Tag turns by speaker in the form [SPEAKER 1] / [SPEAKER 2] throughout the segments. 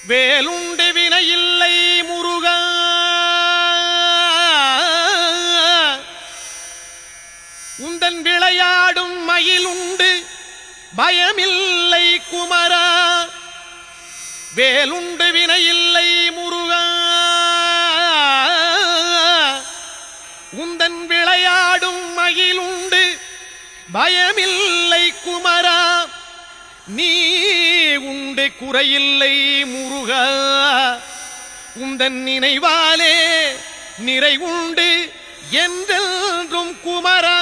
[SPEAKER 1] வேலுண்டு வினையில்லை முருகா உந்தன் விளையாடும் மயிலுண்டு பயமில்லை குமரா வேலுண்டு வினையில்லை முருகா உந்தன் விளையாடும் மயிலுண்டு பயமில்லை குமரா நீ உண்டு குறையில்லை முருகா உந்தன் நினைவாலே நிறை உண்டு என்றென்றும் குமரா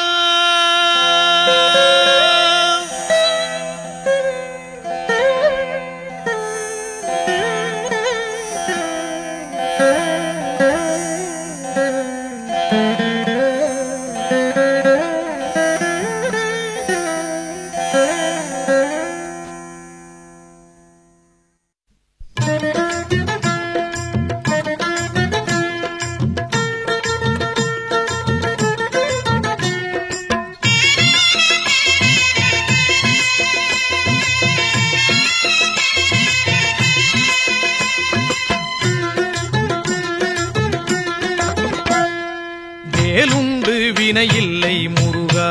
[SPEAKER 1] வேலுண்டு வினையில்லை முருகா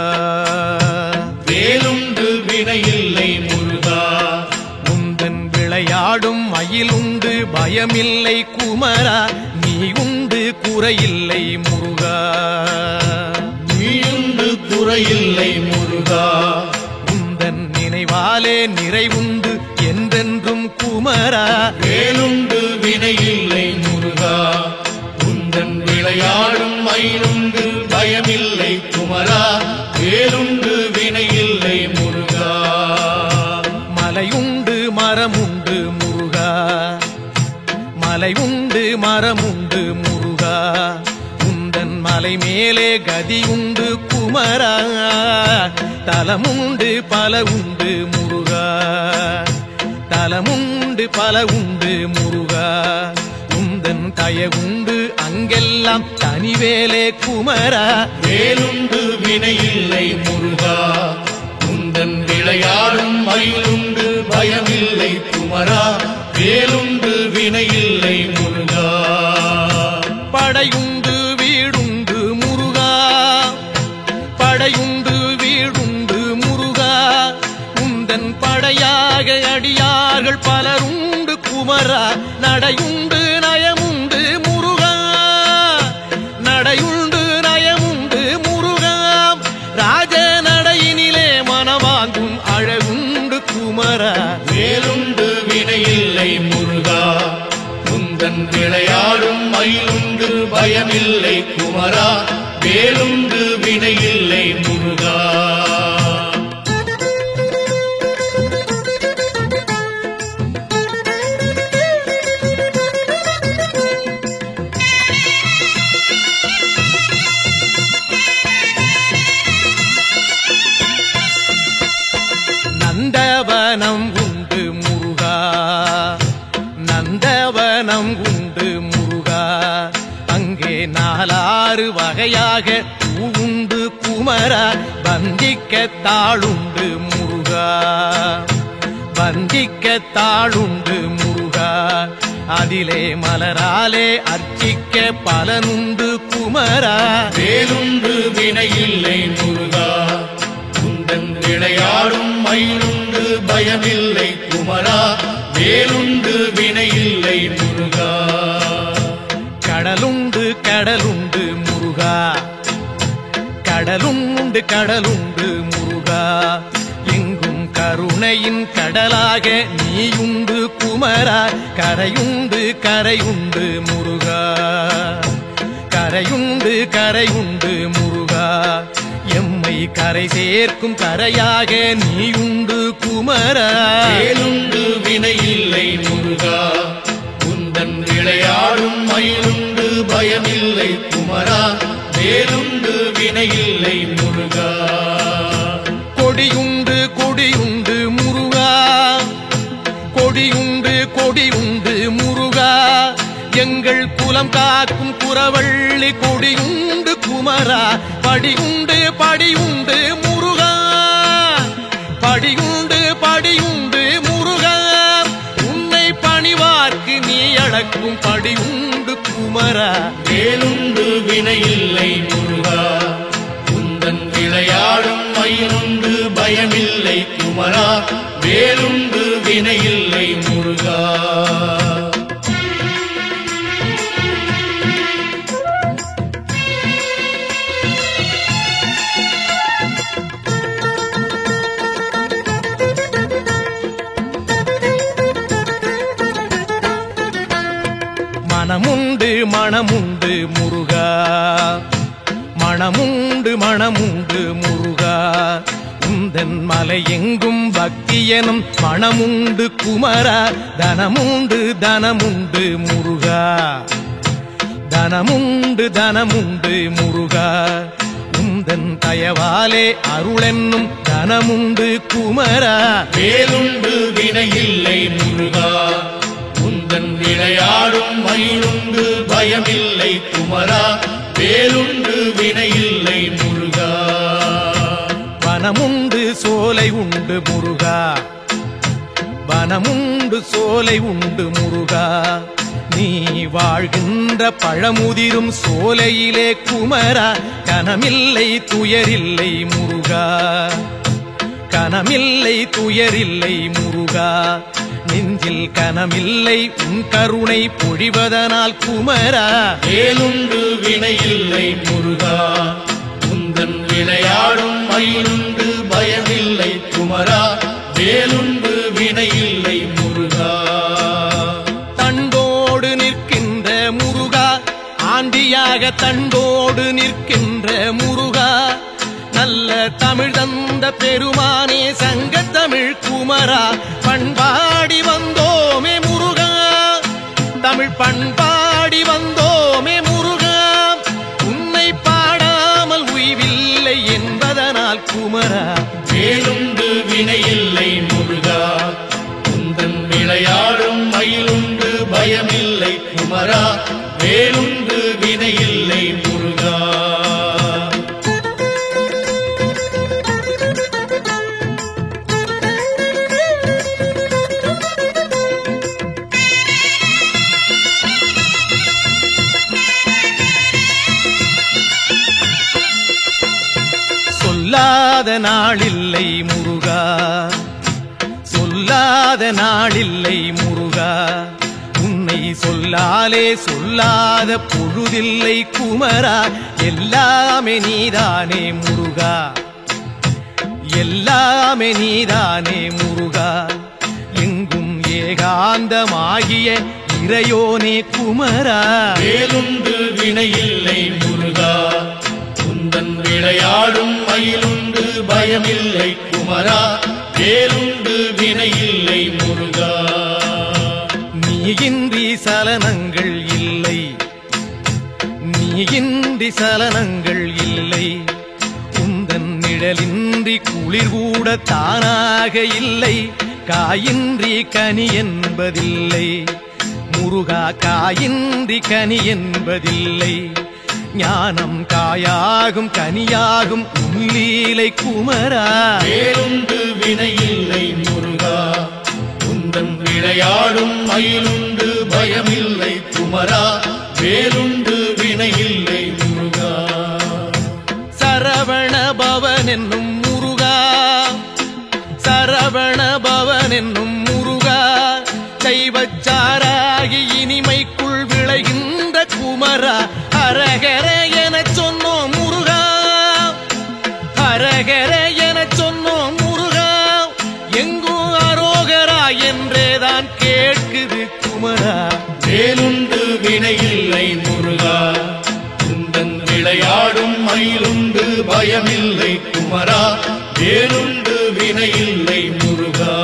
[SPEAKER 1] வேலுண்டு வினையில்லை முருகா உந்தன் விளையாடும் மயிலுண்டு பயமில்லை குமரா நீ உண்டு குறையில்லை முருகா நீயுண்டு குறையில்லை முருகா உந்தன் நினைவாலே நிறைவுண்டு என்றென்றும் குமரா வேலுண்டு வினையில்லை முருகா உந்தன் விளையாடும் மயிலுண்டு பயமில்லை குமரா வேலுண்டு வினையில்லை முருகா மலையுண்டு மரமுண்டு முருகா மலையுண்டு மரமுண்டு முருகா உந்தன் மலை மேலே கதியுண்டு குமரா தலமுண்டு பல உண்டு முருகா தலமுண்டு பல உண்டு முருகா உந்தன் தயவுண்டு அங்கெல்லாம் தனிவேலே குமரா வேலுண்டு வினையில்லை முருகா உந்தன் விளையாடும் மயிலுண்டு பயமில்லை குமரா வேலுண்டு வினையில்லை முருகா படையுண்டு வீடுண்டு முருகா படையுண்டு வீடுண்டு முருகா உந்தன் படையாக அடியார்கள் பலருண்டு குமரா நடையுண்டு நயமுண்டு முருகா நடையுண்டு நயமுண்டு முருகா ராஜ நடையினிலே மனவாங்கும் அழகுண்டு குமரா வேலுண்டு வினையில்லை முருகா உந்தன் விளையாடும் மயிலுண்டு பயமில்லை குமரா வேலுண்டு வினையில்லை முருகா நந்தவனம் உண்டு முருகா நந்தவனம் உண்டு முருகா அங்கே நாலாறு வகையாக பூவுண்டு குமரா வந்திக்க தாளுண்டு முருகா வந்திக்க தாளுண்டு முருகா அதிலே மலராலே அர்ச்சிக்க பலனுண்டு குமரா வேலுண்டு வினையில்லை முருகா உந்தன் விளையாடும் மயிலுண்டு பயமில்லை குமரா வேலுண்டு வினையில்லை முருகா கடலுண்டு கடலுண்டு முருகா கடலுண்டு கடலுண்டு முருகா எங்கும் கருணையின் கடலாக நீயுண்டு குமரா கரையுண்டு கரையுண்டு முருகா கரையுண்டு கரையுண்டு முருகா எம்மை கரை சேர்க்கும் கரையாக நீயுண்டு குமரா வேலுண்டு வினையில்லை முருகா உந்தன் விளையாடும் மயிலுண்டு பயமில்லை குமரா வேலுண்டு வினையில்லை முருகா கொடியுண்டு கொடியுண்டு முருகா கொடியுண்டு கொடியுண்டு முருகா எங்கள் குலம் காக்கும் குறவள்ளி கொடியுண்டு குமரா படியுண்டு படியுண்டு முருகா படியுண்டு படியுண்டு முருகா உன்னை பணிவார்க்கு படியுண்டு குமரா
[SPEAKER 2] வேலுண்டு வினையில்லை முருகா உந்தன் விளையாடும் மயிலுண்டு பயமில்லை குமரா வேலுண்டு வினையில்லை முருகா
[SPEAKER 1] மனமுண்டு மனமுண்டு முருகா மனமுண்டு மனமுண்டு முருகா உந்தன் மலை எங்கும் பக்தி எனும் மனமுண்டு குமரா தனமுண்டு தனமுண்டு முருகா தனமுண்டு தனமுண்டு முருகா உந்தன் தயவாலே அருளென்னும் தனமுண்டு குமரா
[SPEAKER 2] வேலுண்டு வினையில்லை முருகா உந்தன் விளையாடும் மயிலுண்டு பயமில்லை குமரா வேலுண்டு வினையில்லை முருகா
[SPEAKER 1] வனமுண்டு சோலை உண்டு முருகா வனமுண்டு சோலை உண்டு முருகா நீ வாழ்கின்ற பழமுதிரும் சோலையிலே குமரா கனமில்லை துயரில்லை முருகா கனமில்லை துயரில்லை முருகா நெஞ்சில் கனமில்லை உன் கருணை பொழிவதனால் குமரா
[SPEAKER 2] வேலுண்டு வினையில்லை முருகா உந்தன் விளையாடும் மயிலுண்டு பயமில்லை குமரா வேலுண்டு வினையில்லை முருகா
[SPEAKER 1] தண்டோடு நிற்கின்ற முருகா ஆண்டியாக தண்டோடு நிற்கின்ற முருகா நல்ல தமிழ் தந்த பெருமானே சங்க தமிழ் குமரா பண்பாடி வந்தோமே முருகா தமிழ் பண்பாடி வந்தோமே முருகா உன்னை பாடாமல் உய்வில்லை என்பதனால் குமரா
[SPEAKER 2] வேலுண்டு வினையில்லை முருகா உந்தன் விளையாடும் மயிலுண்டு பயமில்லை குமரா வேலுண்டு வினையில்லை முருகா
[SPEAKER 1] சொல்லாத நாளில்லை முருகா சொல்லாத நாளில்லை முருகா உன்னை சொல்லாலே சொல்லாத பொழுதில்லை குமரா எல்லாமே நீதானே முருகா எல்லாமே நீதானே முருகா எங்கும் ஏகாந்தமாகிய இறையோனே குமரா
[SPEAKER 2] வேலுண்டு வினையில்லை முருகா உந்தன் விளையாடும் மயிலுண்டு பயமில்லை குமரா வேலுண்டு வினையில்லை முருகா
[SPEAKER 1] நீயின்றி சலனங்கள் இல்லை நீயின்றி சலனங்கள் இல்லை உந்தன் நிழலின்றி குளிர் கூட தானாக இல்லை காயின்றி கனி என்பதில்லை முருகா காயின்றி கனி என்பதில்லை ஞானம் காயாகும் கனியாகும் உன்லீலை குமரா
[SPEAKER 2] வேலுண்டு வினையில்லை முருகா உந்தன் விளையாடும் மயிலுண்டு பயமில்லை குமரா வேலுண்டு வினையில்லை முருகா
[SPEAKER 1] சரவண பவன் என்னும் முருகா சரவண பவன் என்னும் முருகா சைவச்சாராகி இனிமைக்குள் விளைகின்ற குமரா ஹரஹர என சொன்னோம் முருகா ஹரஹர என சொன்னோம் முருகா எங்கும் அரோகரா என்றேதான் கேட்குது குமரா
[SPEAKER 2] வேலுண்டு வினையில்லை முருகா உந்தன் விளையாடும் மயிலுண்டு பயமில்லை குமரா வேலுண்டு வினையில்லை முருகா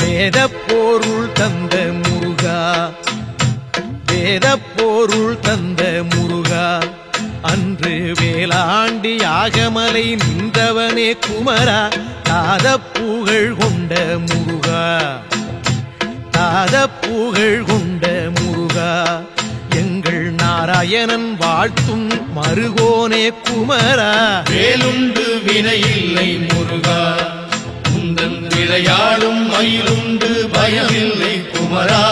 [SPEAKER 1] வேதப்பொருள் தந்த முருகா வேதப்பொருள் தந்த முருகா அன்று வேளாண்டி யாகமலை நின்றவனே குமரா தாத புகழ் கொண்ட முருகா மாறாத புகழ் கொண்ட முருகா எங்கள் நாராயணன் வாழ்த்தும் மருகோனே குமரா
[SPEAKER 2] வேலுண்டு வினையில்லை முருகா உந்தன் விளையாடும் மயிலுண்டு பயமில்லை குமரா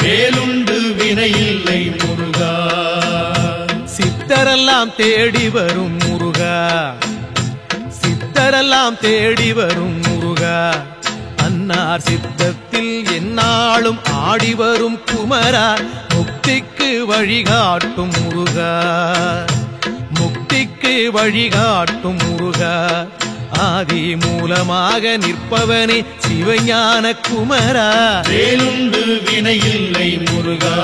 [SPEAKER 2] வேலுண்டு வினையில்லை முருகா
[SPEAKER 1] சித்தரெல்லாம் தேடி வரும் முருகா சித்தரெல்லாம் தேடி வரும் முருகா அன்னார் சித்தத்தில் எந்நாளும் ஆடி வரும் குமரா முக்திக்கு வழிகாட்டும் முருகா முக்திக்கு வழிகாட்டும் முருகா ஆதி மூலமாக நிற்பவனே சிவஞான குமரா
[SPEAKER 2] வேலுண்டு வினையில்லை முருகா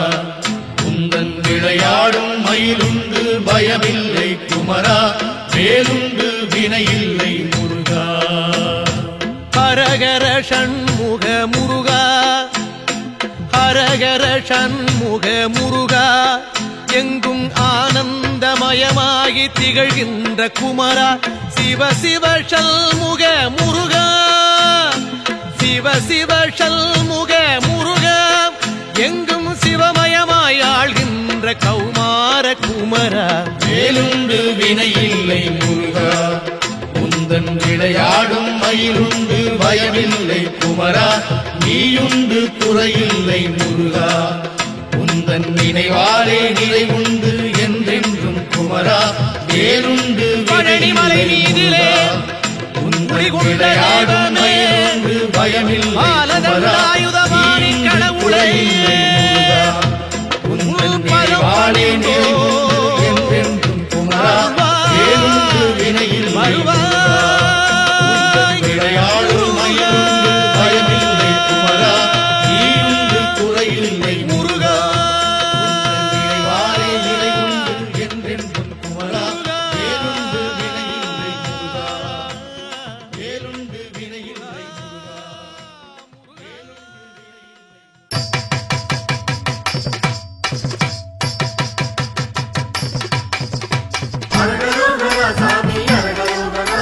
[SPEAKER 2] உந்தன் விளையாடும் மயிலுண்டு பயமில்லை குமரா வேலுண்டு வினையில்லை முருகா
[SPEAKER 1] ஹரஹர ஷண்முக முருகா ஹரஹர ஷண்முக முருகா எங்கும் ஆனந்தமயமாகி திகழ்கின்ற குமரா சிவ சிவ ஷண்முக முருகா சிவ சிவ ஷண்முக முருகா எங்கும் சிவமயமாய் ஆள்கின்ற கௌமார குமரா
[SPEAKER 2] வேலுண்டு வினையில்லை முருகா உந்தன் விளையாடும் மயிலுண்டு பயமில்லை குமரா நீயுண்டு குறையில்லை முருகா உந்தன் நினைவாலே நிறைவுண்டு என்றென்றும் குமரா வேலுண்டு
[SPEAKER 1] பழனிமலை மீதிலே
[SPEAKER 2] உந்தன் விளையாடும் மயிலுண்டு பயமில்லை குமரா நீயுண்டு குறையில்லை முருகா உந்தன் நினைவாலே நிறைவுண்டு என்றென்றும் குமரா வேலுண்டு வினையில்லை விளையாடும் மயிலுண்டு பயமில்லை குமரா நீயுண்டு குறையில்லை முருகா நினைவாலே நிலையுண்டு என்றென்றும் குமரா வேலுண்டு வினையில்லை முருகா வேலுண்டு வினையில்லை
[SPEAKER 3] அரகரோகரா சாமி அரகரோகரா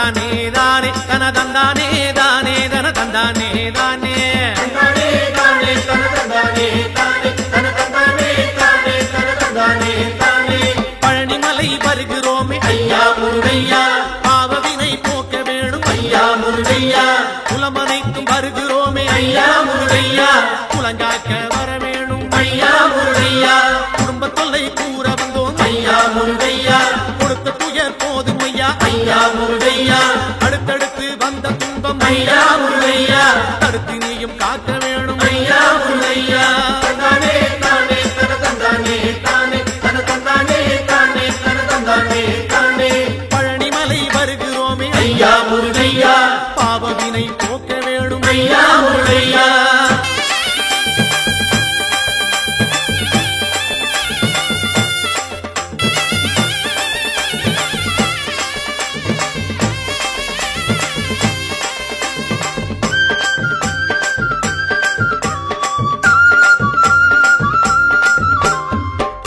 [SPEAKER 1] தந்தானே தானே தன தந்தானே தானே தன தந்தானே தானே
[SPEAKER 2] தந்தானே தானே தன தந்தானே தானே தன தந்தானே தானே தன தந்தானே தானே
[SPEAKER 1] பழனிமலை வருகிறோமே
[SPEAKER 2] ஐயா முருகையா
[SPEAKER 1] பாவவினை போக்க வேணும்
[SPEAKER 2] ஐயா முருகையா
[SPEAKER 1] குலமனைக்கும் வருகிறோமே
[SPEAKER 2] ஐயா முருகையா
[SPEAKER 1] குலங்காக்க வர வேணும்
[SPEAKER 2] ஐயா முருகையா
[SPEAKER 1] குடும்ப தொல்லை கூற வந்தோம்
[SPEAKER 2] ஐயா முருகையா
[SPEAKER 1] கொடுத்த துயர் போதும் ஐயா
[SPEAKER 2] ஐயா முருகையா
[SPEAKER 1] அடுத்தடுத்து வந்த துன்பம்
[SPEAKER 2] ஐயா முருகையா
[SPEAKER 1] தடுத்து நீயும் காக்க வேணும்
[SPEAKER 2] ஐயா முருகையா தந்தானே தானே தன தந்தானே தானே தன தந்தானே தானே தன தந்தானே தானே
[SPEAKER 1] பழனிமலை வருகிறோமே
[SPEAKER 2] ஐயா முருகையா
[SPEAKER 1] பாவவினை போக்க வேணும்
[SPEAKER 2] ஐயா முருகையா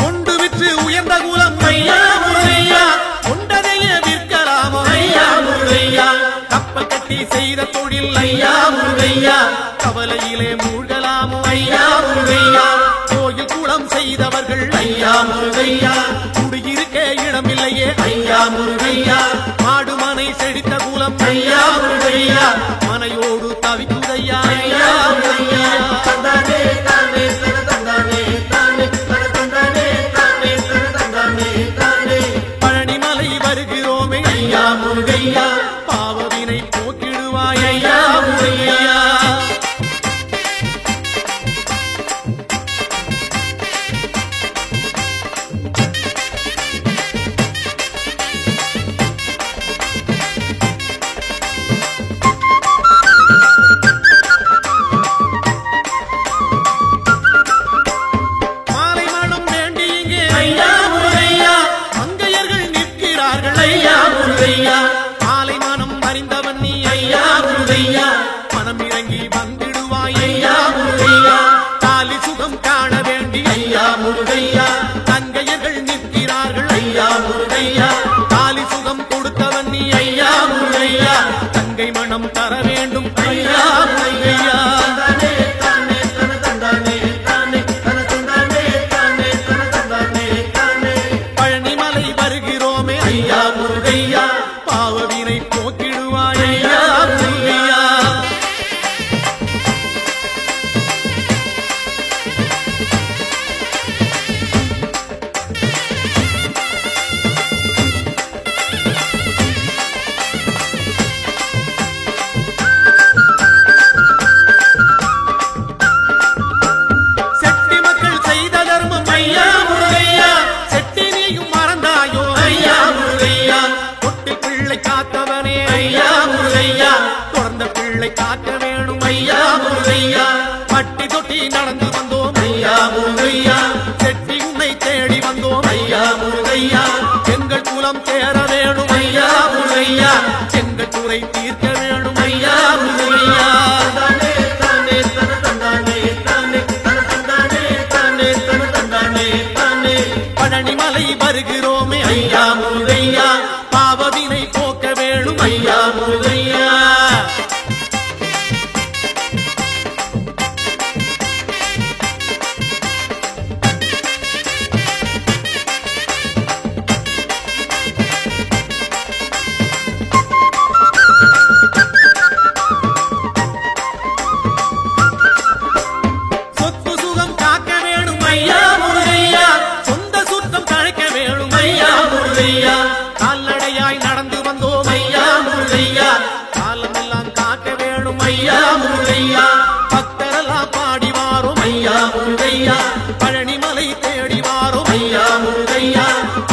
[SPEAKER 1] கொண்டு விற்று உயர்ந்த குலம்
[SPEAKER 2] ஐயா முருகையா
[SPEAKER 1] கொண்டதையே விற்கலாமோ
[SPEAKER 2] ஐயா முருகையா
[SPEAKER 1] கப்பல் கட்டி செய்த தொழில்
[SPEAKER 2] ஐயா முருகையா
[SPEAKER 1] கவலையிலே மூழ்கலாமோ
[SPEAKER 2] ஐயா முருகையா
[SPEAKER 1] கோயில் குளம் செய்தவர்கள்
[SPEAKER 2] ஐயா முருகையா
[SPEAKER 1] குடியிருக்க இடமில்லையே
[SPEAKER 2] ஐயா முருகையா
[SPEAKER 1] மாடுமனை செழித்த குலம்
[SPEAKER 2] ஐயா முருகையா
[SPEAKER 1] மனையோடு தவிக்குதையா
[SPEAKER 2] ஐயா முருகையா தந்தானே தானே தன தந்தானே தானே தன தந்தானே தானே தன தந்தானே தானே
[SPEAKER 1] பழனிமலை வருகிறோமே
[SPEAKER 2] ஐயா முருகையா
[SPEAKER 1] பாவவினை போக்கிடுவாய்
[SPEAKER 2] ஐயா முருகையா
[SPEAKER 1] மாலை மனம் வேண்டி இங்கே
[SPEAKER 2] ஐயா முருகையா
[SPEAKER 1] மங்கையர்கள் நிற்கிறார்கள்
[SPEAKER 2] ஐயா முருகையா
[SPEAKER 1] மாலை மனம் அறிந்தவன் நீ
[SPEAKER 2] ஐயா முருகையா
[SPEAKER 1] மனம் இறங்கி வந்திடுவாய்
[SPEAKER 2] ஐயா முருகையா
[SPEAKER 1] தாலி சுகம் காண வேண்டி
[SPEAKER 2] ஐயா முருகையா
[SPEAKER 1] தங்கையர்கள் நிற்கிறார்கள்
[SPEAKER 2] ஐயா முருகையா
[SPEAKER 1] தாலி சுகம் கொடுத்தவன் நீ
[SPEAKER 2] ஐயா முருகையா
[SPEAKER 1] தங்கை மனம் தர வேண்டும்
[SPEAKER 2] ஐயா முருகையா தந்தானே தானே தன தந்தானே தானே தன தந்தானே தானே தன தந்தானே தானே
[SPEAKER 1] பழனிமலை வருகிறோமே
[SPEAKER 2] ஐயா முருகையா
[SPEAKER 1] பாவவினை போக்கிடுவாய்
[SPEAKER 2] ஐயா முருகையா
[SPEAKER 1] செட்டி மக்கள் செய்த தர்மம்
[SPEAKER 2] ஐயா முருகையா
[SPEAKER 1] செட்டி நீயும் மறந்தாயோ
[SPEAKER 2] ஐயா முருகையா
[SPEAKER 1] தொட்டி பிள்ளை காத்தவனே
[SPEAKER 2] ஐயா முருகையா
[SPEAKER 1] தொடர்ந்த பிள்ளை காக்க வேணும்
[SPEAKER 2] ஐயா முருகையா
[SPEAKER 1] பட்டி தொட்டி நடந்து வந்தோம்
[SPEAKER 2] ஐயா முருகையா
[SPEAKER 1] செட்டி உன்னை தேடி வந்தோம்
[SPEAKER 2] ஐயா முருகையா
[SPEAKER 1] எங்கள் குலம் சேர வேணும்
[SPEAKER 2] ஐயா முருகையா
[SPEAKER 1] எங்கள் குறை தீர்க்க வேணும்
[SPEAKER 2] ஐயா முருகையா தந்தானே தானே தன தந்தானே தானே தன தந்தானே தானே தன தந்தானே தானே
[SPEAKER 1] பழனிமலை வருகிறோமே
[SPEAKER 2] ஐயா முருகையா
[SPEAKER 1] பாவவினை போக்க வேணும்
[SPEAKER 2] ஐயா முருகையா
[SPEAKER 1] சொத்து சுகம் காக்க வேணும்
[SPEAKER 2] ஐயா முருகையா
[SPEAKER 1] சொந்த சுத்தம் தழைக்க வேணும்
[SPEAKER 2] ஐயா முருகையா
[SPEAKER 1] கால்நடையாய் நடந்து வந்தோம்
[SPEAKER 2] ஐயா முருகையா
[SPEAKER 1] காலமெல்லாம் காக்க வேணும்
[SPEAKER 2] ஐயா முருகையா
[SPEAKER 1] பக்தரெல்லாம் பாடி வாரோம்
[SPEAKER 2] ஐயா முருகையா
[SPEAKER 1] பழனிமலை தேடி வாரோம்
[SPEAKER 2] ஐயா முருகையா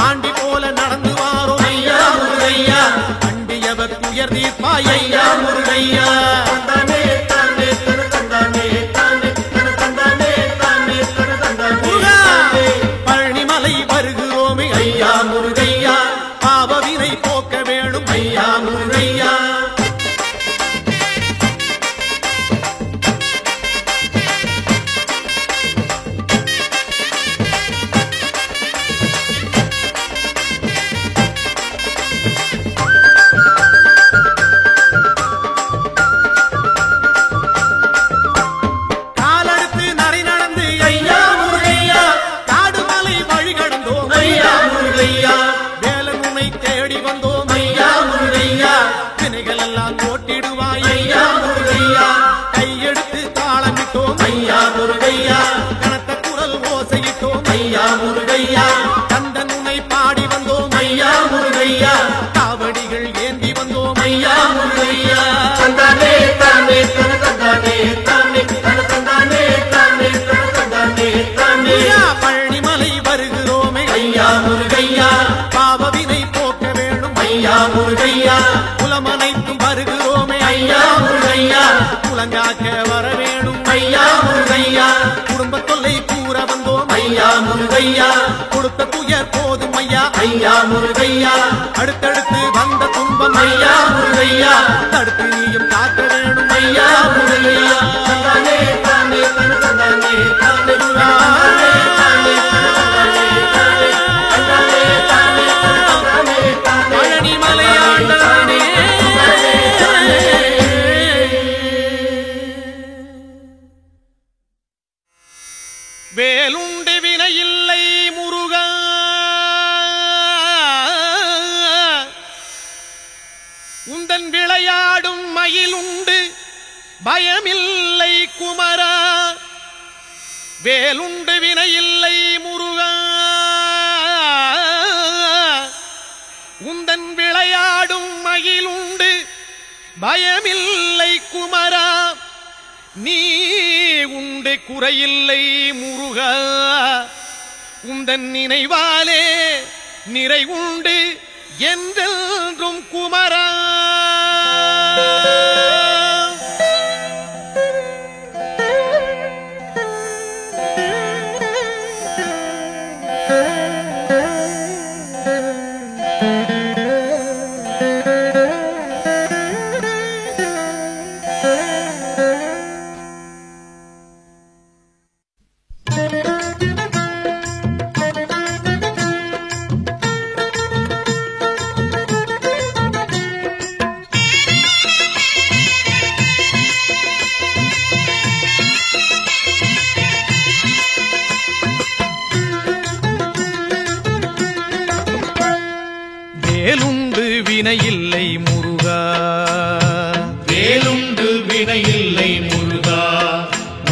[SPEAKER 1] ஆண்டி போல நடந்து வாரோம்
[SPEAKER 2] ஐயா முருகையா
[SPEAKER 1] அண்டியவர் துயர் தீர்ப்பாய்
[SPEAKER 2] ஐயா முருகையா தந்தானே தானே தன தந்தானே தானே தன தந்தானே தானே தன தந்தானே
[SPEAKER 1] முருகா!
[SPEAKER 2] தானே
[SPEAKER 1] பழனிமலை வருகிறோமே
[SPEAKER 2] ஐயா முருகையா
[SPEAKER 1] பாவவினை போக்க வேணும்
[SPEAKER 2] ஐயா முருகையா
[SPEAKER 1] வினைகள் எல்லாம் ஓட்டிடுவாய்
[SPEAKER 2] ஐயா முருகையா
[SPEAKER 1] கையெடுத்து தாளமிட்டோம்
[SPEAKER 2] ஐயா முருகையா
[SPEAKER 1] கனத்த குரல் ஓசையிட்டோம்
[SPEAKER 2] ஐயா முருகையா
[SPEAKER 1] கந்தன் உன்னை பாடி வந்தோம்
[SPEAKER 2] ஐயா முருகையா
[SPEAKER 1] காவடிகள் ஏந்தி வந்தோம்
[SPEAKER 2] ஐயா முருகையா தந்தானே தானே தன தந்தானே தானே தன தந்தானே தானே தன தந்தானே தானே
[SPEAKER 1] பழனிமலை வருகிறோமே
[SPEAKER 2] ஐயா முருகையா
[SPEAKER 1] பாவவினை போக்க வேணும்
[SPEAKER 2] ஐயா முருகையா
[SPEAKER 1] குலமனைத்தும் வருகிறோமே
[SPEAKER 2] ஐயா முருகையா
[SPEAKER 1] குலங்காக்க வர வேணும்
[SPEAKER 2] ஐயா முருகையா
[SPEAKER 1] குடும்ப தொல்லை கூற வந்தோம்
[SPEAKER 2] ஐயா முருகையா
[SPEAKER 1] கொடுத்த துயர் போதும் ஐயா
[SPEAKER 2] ஐயா முருகையா
[SPEAKER 1] அடுத்தடுத்து வந்த துன்பம்
[SPEAKER 2] ஐயா முருகையா
[SPEAKER 1] தடுத்து நீயும் காக்க வேணும்
[SPEAKER 2] ஐயா முருகையா தந்தானே தானே தன தந்தானே தானே தானே தானே தந்தானே தானே தந்தானே தானே தந்தானே தானே
[SPEAKER 1] பழனிமலை ஆண்டவனே வேலுண்டு வினையில்லை முருகா உந்தன் விளையாடும் மயிலுண்டு பயமில்லை குமரா வேலுண்டு வினையில்லை முருகா உந்தன் விளையாடும் மயிலுண்டு பயமில்லை குமரா நீ உண்டு குறையில்லை முருகா உந்தன் நினைவாலே நிறை உண்டு என்றென்றும் குமரா வேலுண்டு வினையில்லை முருகா
[SPEAKER 2] வேலுண்டு வினையில்லை முருகா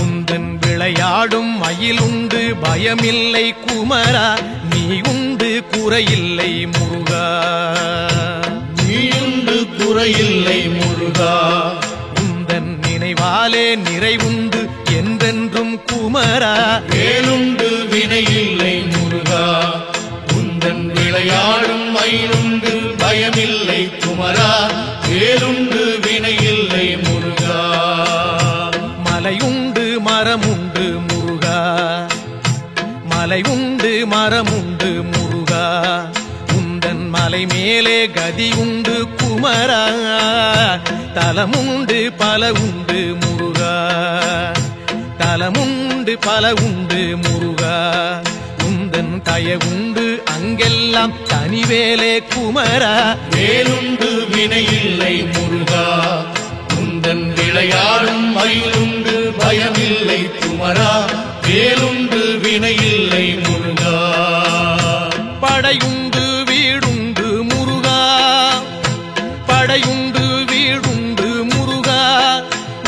[SPEAKER 1] உந்தன் விளையாடும் மயிலுண்டு பயமில்லை குமரா நீ உண்டு குறையில்லை முருகா
[SPEAKER 2] நீயுண்டு குறையில்லை முருகா
[SPEAKER 1] உந்தன் நினைவாலே நிறைவுண்டு என்றென்றும் குமரா
[SPEAKER 2] வேலுண்டு வினையில்லை முருகா உந்தன் விளையாடும் மயிலுண்டு பயமில்லை குமரா வேலுண்டு வினையில்லை முருகா
[SPEAKER 1] மலையுண்டு மரமுண்டு முருகா மலையுண்டு மரமுண்டு முருகா உந்தன் மலை மேலே கதி உண்டு குமரா தலமுண்டு பல உண்டு முருகா தலமுண்டு பல உண்டு முருகா உந்தன் தயவுண்டு அங்கெல்லாம் தனிவேலே குமரா
[SPEAKER 2] வேலுண்டு வினையில்லை முருகா உந்தன் விளையாடும் மயிலுண்டு பயமில்லை குமரா வேலுண்டு வினையில்லை முருகா
[SPEAKER 1] படையுண்டு வீடுண்டு முருகா படையுண்டு வீடுண்டு முருகா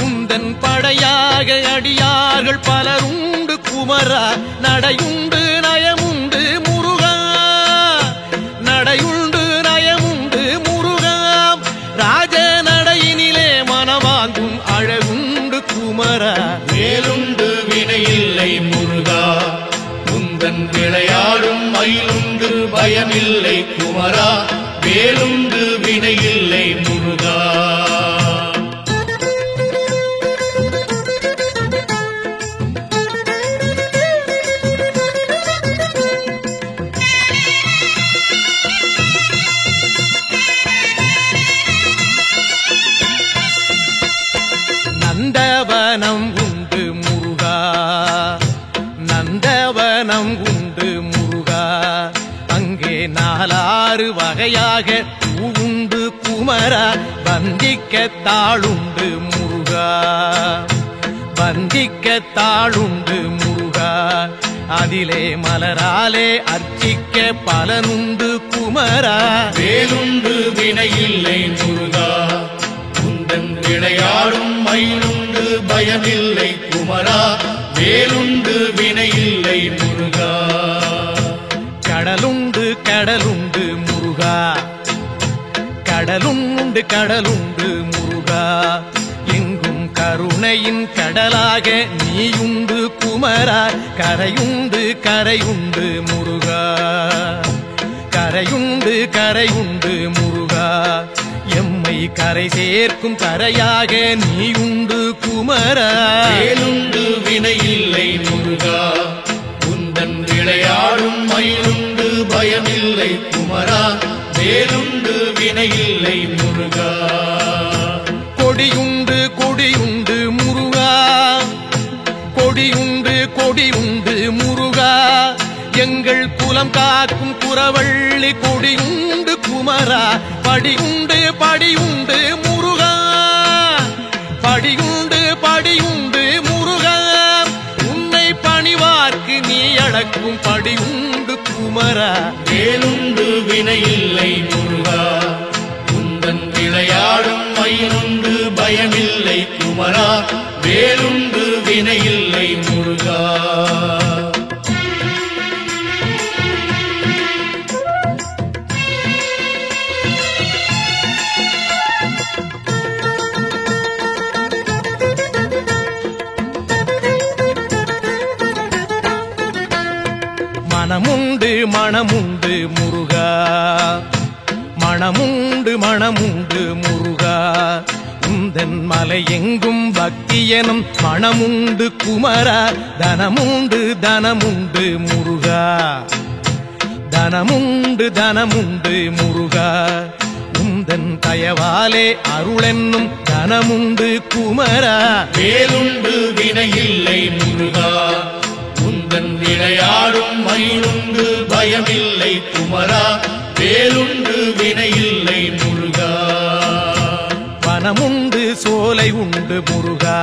[SPEAKER 1] உந்தன் படையாக அடியார்கள் பலருண்டு குமரா நடையுண்டு நயமுண்டு முருகா நடையுண்டு நயமுண்டு முருகா ராஜ நடையினிலே மனவாங்கும் அழகுண்டு குமரா
[SPEAKER 2] வேலுண்டு வினையில்லை முருகா உந்தன் விளையாடும் மயிலுண்டு பயமில்லை குமரா வேலுண்டு வினையில்லை முருகா
[SPEAKER 1] நந்தவனம் உண்டு முருகா நந்தவனம் உண்டு முருகா அங்கே நாலாறு வகையாக பூவுண்டு குமரா வந்திக்க தாளுண்டு முருகா வந்திக்க தாளுண்டு முருகா அதிலே மலராலே அர்ச்சிக்க பலனுண்டு குமரா
[SPEAKER 2] வேலுண்டு வினையில்லை முருகா மயிலுண்டு பயமில்லை குமரா, வேலுண்டு வினையில்லை முருகா.
[SPEAKER 1] கடலுண்டு கடலுண்டு முருகா, கடலுண்டு கடலுண்டு முருகா, எங்கும் கருணையின் கடலாக நீயுண்டு குமரா. கரையுண்டு கரையுண்டு முருகா, கரையுண்டு கரையுண்டு முருகா, எம்மை கரை சேர்க்கும் கரையாக நீயுண்டு குமரா.
[SPEAKER 2] வேலுண்டு வினையில்லை முருகா, உந்தன் விளையாடும் மயிலுண்டு பயமில்லை குமரா, வேலுண்டு வினையில்லை முருகா.
[SPEAKER 1] கொடியுண்டு கொடியுண்டு முருகா, கொடியுண்டு கொடியுண்டு முருகா, எங்கள் குலம் காக்கும் குறவள்ளி கொடியுண்டு குமரா. படியுண்டு படியுண்டு முருகா, படியுண்டு படியுண்டு முருகா, உன்னை பணிவார்க்கு நீ அடக்கும் படியுண்டு குமரா.
[SPEAKER 2] வேலுண்டு வினையில்லை முருகா, உந்தன் விளையாடும் மயிலுண்டு பயமில்லை குமரா, வேலுண்டு வினையில்லை முருகா.
[SPEAKER 1] மனமுண்டு மனமுண்டு முருகா, மனமுண்டு மனமுண்டு முருகா, உந்தன் மலை எங்கும் பக்தியனும் மனமுண்டு குமரா. தனமுண்டு தனமுண்டு முருகா, தனமுண்டு தனமுண்டு முருகா, உந்தன் தயவாலே அருளென்னும் தனமுண்டு குமரா.
[SPEAKER 2] வேலுண்டு வினையில்லை முருகா, உந்தன் விளையாடும் மயிலுண்டு பயமில்லை குமரா, வேலுண்டு வினையில்லை முருகா.
[SPEAKER 1] வனமுண்டு சோலை உண்டு முருகா,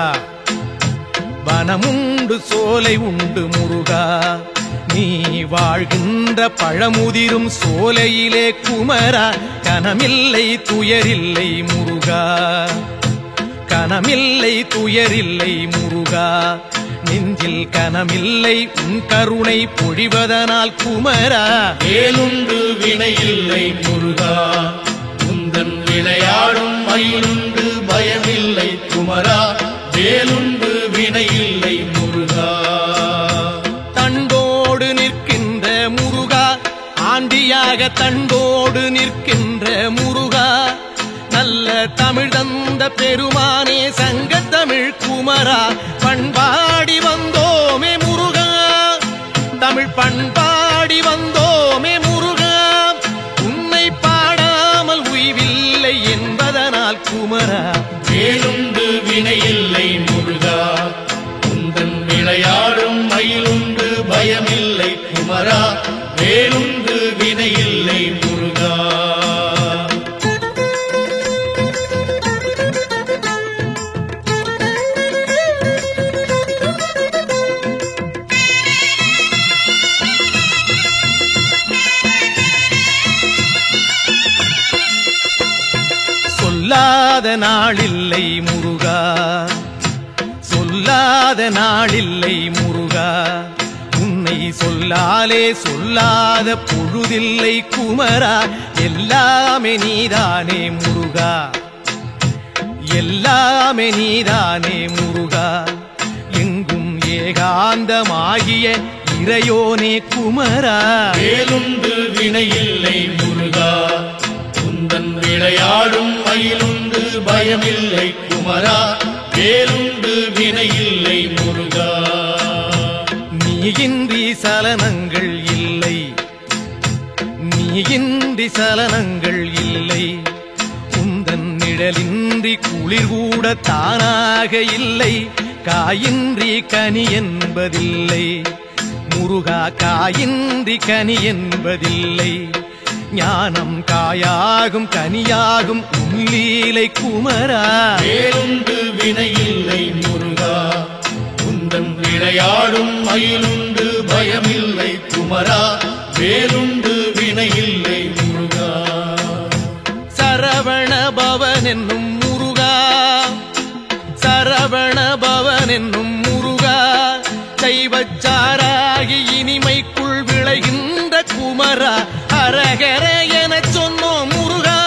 [SPEAKER 1] வனமுண்டு சோலை உண்டு முருகா, நீ வாழ்கின்ற பழமுதிரும் சோலையிலே குமரா. கனமில்லை துயரில்லை முருகா, கனமில்லை துயரில்லை முருகா, நெஞ்சில் கனமில்லை உன் கருணை பொழிவதனால் குமரா.
[SPEAKER 2] வேலுண்டு வினையில்லை முருகா, உந்தன் விளையாடும் மயிலுண்டு பயமில்லை குமரா, வேலுண்டு வினையில்லை முருகா.
[SPEAKER 1] தண்டோடு நிற்கின்ற முருகா, ஆண்டியாக தண்டோடு நிற்கின்ற முருகா, நல்ல தமிழ் தந்த பெருமானே சங்கத்தமிழ் குமரா. பண்பாடி வந்தோமே முருகா, தமிழ் பண்பாடி வந்தோமே முருகா, உன்னை பாடாமல் உய்வில்லை என்பதனால் குமரா.
[SPEAKER 2] வேலுண்டு வினையில்லை முருகா, உந்தன் விளையாடும் மயிலுண்டு பயமில்லை குமரா, வேலுண்டு வினையில்லை முருகா.
[SPEAKER 1] சொல்லாத நாளில்லை முருகா, சொல்லாத நாளில்லை முருகா, உன்னை சொல்லாலே சொல்லாத பொழுதில்லை குமரா. எல்லாமே நீதானே முருகா, எல்லாமே நீதானே முருகா, எங்கும் ஏகாந்தமாகிய இறையோனே குமரா.
[SPEAKER 2] வேலுண்டு வினையில்லை முருகா, உந்தன் விளையாடும் மயிலுண்டு பயமில்லை குமரா, வேலுண்டு வினையில்லை முருகா.
[SPEAKER 1] நீயின்றி சலனங்கள் இல்லை, நீயின்றி சலனங்கள் இல்லை, உந்தன் நிழலின்றி குளிர் கூட தானாக இல்லை. காயின்றி கனி என்பதில்லை முருகா, காயின்றி கனி என்பதில்லை. ஞானம் காயாகும் கனியாகும் உள்ளீலை குமரா.
[SPEAKER 2] வேலுண்டு வினையில்லை முருகா, உந்தன் விளையாடும் மயிலுண்டு பயமில்லை குமரா, வேலுண்டு வினையில்லை முருகா.
[SPEAKER 1] சரவண பவன் என்னும் முருகா, சரவண பவன் என்னும் முருகா தெய்வச்சாராகி இனிமைக்குள் விளைகின்ற குமரா ஹரஹர எனச் சொன்னோம் முருகா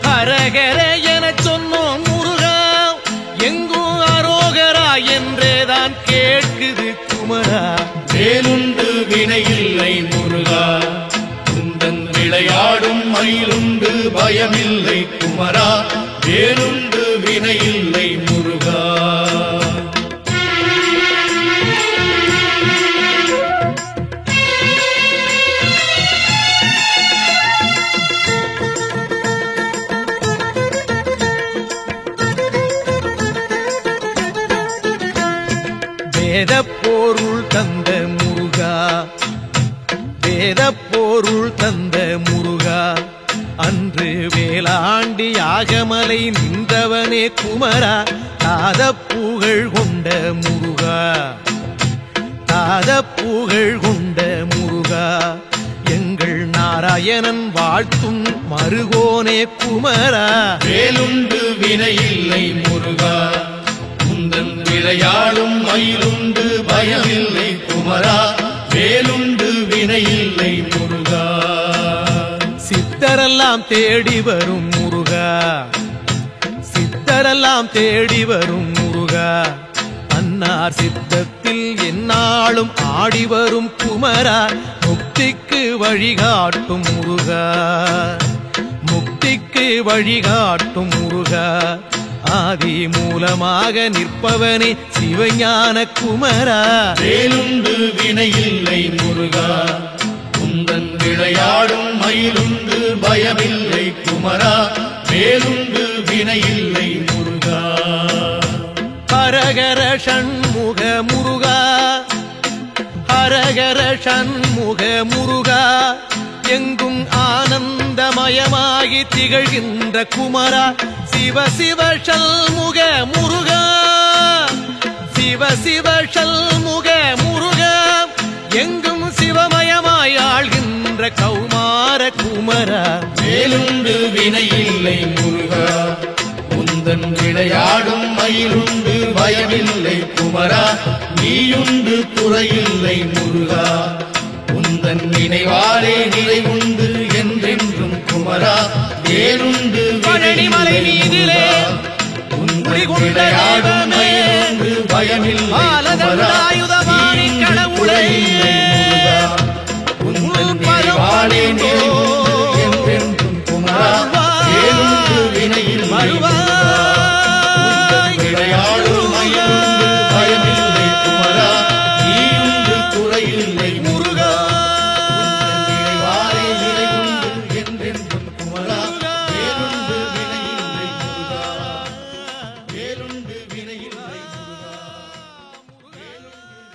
[SPEAKER 1] ஹரஹர எனச் சொன்னோம் முருகா எங்கும் அரோகரா என்றேதான் கேட்குது குமரா
[SPEAKER 2] வேலுண்டு வினையில்லை முருகா குந்தன் விளையாடும் மயிலுண்டு பயமில்லை குமரா வேலுண்டு வினையில்லை முருகா
[SPEAKER 1] வேதப்பொருள் தந்த முருகா வேதப்பொருள் தந்த முருகா அன்று வேளாண்டி யாகமலை நின்றவனே குமரா தாதப்புகழ் கொண்ட முருகா தாதப்புகழ் கொண்ட முருகா எங்கள் நாராயணன் வாழ்த்தும் மருகோனே குமரா
[SPEAKER 2] வேலுண்டு வினையில்லை முருகா குந்தன் விளையாடும் மயிலுண்டு பயமில்லை குமரா வேலுண்டு வினையில்லை முருகா
[SPEAKER 1] சித்தரெல்லாம் தேடி வரும் முருகா சித்தரெல்லாம் தேடி வரும் முருகா அன்னார் சித்தத்தில் எந்நாளும் ஆடி வரும் குமரா முக்திக்கு வழிகாட்டும் முருகா முக்திக்கு வழிகாட்டும் முருகா ஆதி மூலமாக நிற்பவனே சிவஞான குமரா
[SPEAKER 2] வேலுண்டு வினையில்லை முருகா குந்தன் விளையாடும் மயிலுண்டு பயமில்லை குமரா வேலுண்டு வினையில்லை முருகா
[SPEAKER 1] ஹரஹர ஷண்முக முருகா ஹரஹர ஷண்முக முருகா எங்கும் ஆனந்தமயமாகி திகழ்கின்ற குமரா சிவ சிவ ஷண்முக முருகா சிவ சிவ ஷண்முக முருகா எங்கும் சிவமயமாய் ஆள்கின்ற கௌமார குமரா
[SPEAKER 2] வேலுண்டு வினையில்லை முருகா குந்தன் விளையாடும் மயிலுண்டு பயமில்லை குமரா நீயுண்டு குறையில்லை முருகா குந்தன் நினைவாலே நிறைவுண்டு என்றென்றும் குமரா வேலுண்டு
[SPEAKER 1] பழனிமலை மீதிலே
[SPEAKER 2] குந்தன் விளையாடும் மயிலுண்டு பயமில்லை குமரா நீயுண்டு குறையில்லை முருகா குந்தன் நினைவாலே நிறைவுண்டு என்றென்றும் குமரா வேலுண்டு வினையில்லை முருகா குந்தன் விளையாடும் மயிலுண்டு பயமில்லை குமரா நீயுண்டு குறையில்லை முருகா குந்தன் நினைவாலே நிறைவுண்டு என்றென்றும் குமரா வேலுண்டு வினையில்லை முருகா வேலுண்டு வினையில்லை முருகா வேலுண்டு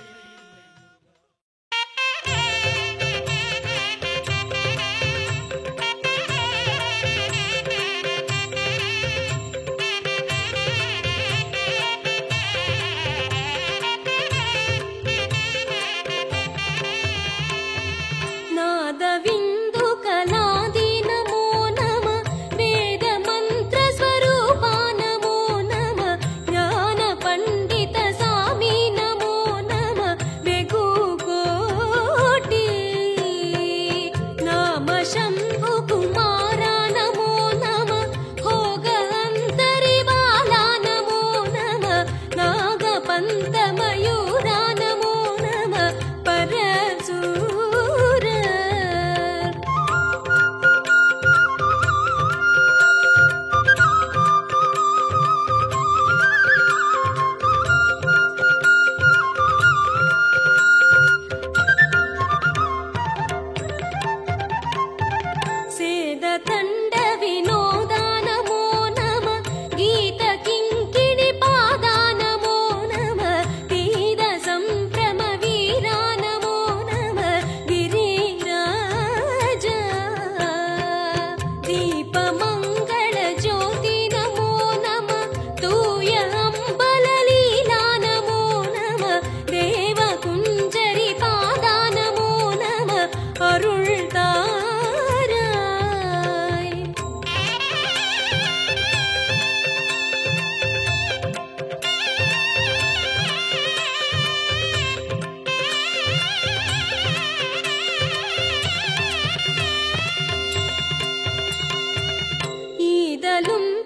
[SPEAKER 3] கூந்தலும்